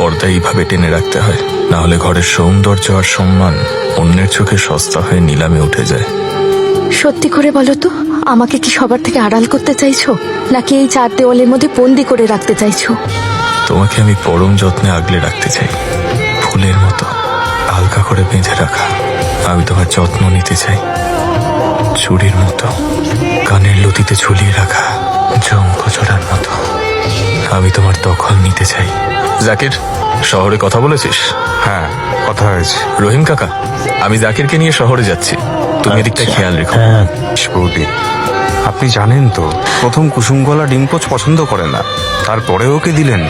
পর্দা এইভাবে টেনে রাখতে হয়, না হলে ঘরের সৌন্দর্য আর সম্মান অন্যের চোখে সস্তা হয়ে নিলামে উঠে যায়। সত্যি করে বলো তো, আমাকে কি সবার থেকে আড়াল করতে চাইছো, নাকি এই চার দেওয়ালের মধ্যে বন্দি করে রাখতে চাইছো? তোমাকে আমি পরম যত্নে আগলে রাখতে চাই, ফুলের মতো হালকা করে বেঁধে রাখা। আমি তোমার যত্ন নিতে চাই, চুড়ির মতো কানের লতিতে ঝুলিয়ে রাখা, জঙ্কজোড়ার মতো। আমি তোমার দখল নিতে চাই। জাকির, শহরে কথা বলেছিস? হ্যাঁ, কথা হয়েছে। রহিম কাকা, আমি জাকিরকে নিয়ে শহরে যাচ্ছি, তুমি এদিকটা খেয়াল রেখো। বৌদি, আপনি জানেন তো প্রথম কুসুম গলা ডিম্পোজ পছন্দ করে না, তারপরে ওকে দিলেন।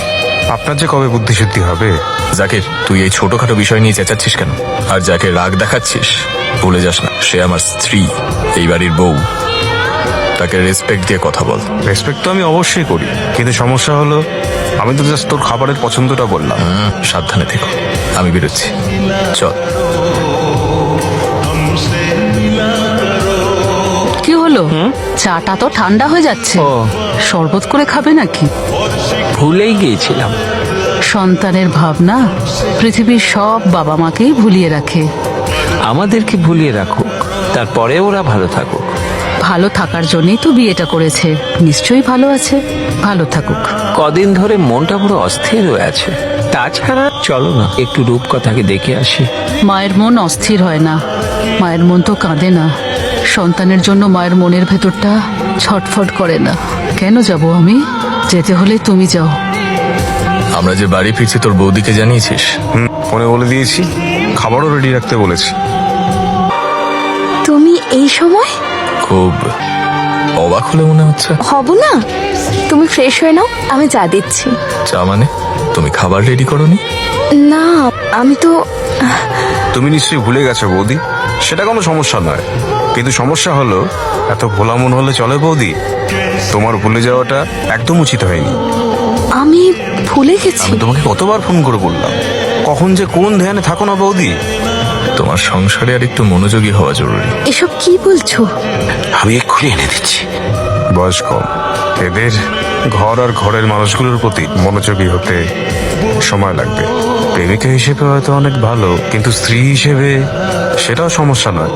আপনার যে কবে বুদ্ধিশুদ্ধি হবে? জাকির, তুই এই ছোটখাটো বিষয় নিয়ে চেঁচাচ্ছিস কেন? আর যাকে রাগ দেখাচ্ছিস, ভুলে যাস না সে আমার স্ত্রী, এই বাড়ির বউ। তাকে রেসপেক্ট দিয়ে কথা বল। রেসপেক্ট তো আমি অবশ্যই করি, কিন্তু সমস্যা হলো আমি তো জাস্ট তোর খাবারের পছন্দটা বললাম। সাবধানে থেকো, আমি বেরোচ্ছি, চল। কি হলো? চাটা তো ঠান্ডা হয়ে যাচ্ছে, শরবত করে খাবে নাকি? ভুলেই গিয়েছিলাম। সন্তানের ভাবনা পৃথিবীর সব বাবা মাকেই ভুলিয়ে রাখে। আমাদেরকে ভুলিয়ে রাখুক, তারপরে ওরা ভালো থাকুক। ভালো থাকার জন্যই তো বিয়েটা করেছে, নিশ্চয়ই ভালো আছে, ভালো থাকুক। কদিন ধরে মনটা পুরো অস্থির হয়ে আছে। তাছাড়া চলো না একটু রূপকথাকে দেখে আসি। মায়ের মন অস্থির হয় না, মায়ের মন তো কাঁদে না। সন্তানের জন্য মায়ের মনের ভেতরটা ছটফট করে না। কেন যাব আমি? যেতে হলে তুমি যাও। আমরা যে বাড়ি ফিরছি তোর বৌদিকে জানিয়েছিস? ফোনে বলে দিয়েছি, খাবারও রেডি রাখতে বলেছি। তুমি এই সময়? খুব অবাক হলে মনে হচ্ছে। হব না, তুমি ফ্রেশ হয়ে নাও, আমি চা দিচ্ছি। চা মানে? তুমি খাবার রেডি করোনি? না, আমি তো তুমি নিশ্চয়ই ভুলে গেছো বৌদি, সেটা কোনো সমস্যা নয়। কিন্তু সমস্যা হলো এত ভোলা মন হলে চলে বৌদি? তোমার ভুলে যাওয়াটা একদম উচিত হয়নি। আমি ভুলে গেছি। আমি তোমাকে কতবার ফোন করে বললাম, কখন যে কোন ধ্যানে থাকো না বৌদি। তোমার সংসারে আর একটু মনোযোগী হওয়া জরুরি। এসব কি বলছো? আমি এক্ষুনি এনে দিচ্ছি। বয়স কম, এদের ঘর আর ঘরের মানুষগুলোর প্রতি মনোযোগী হতে সময় লাগবে। প্রেমিকা হিসেবে হয়তো অনেক ভালো, কিন্তু স্ত্রী হিসেবে সেটাও সমস্যা নয়।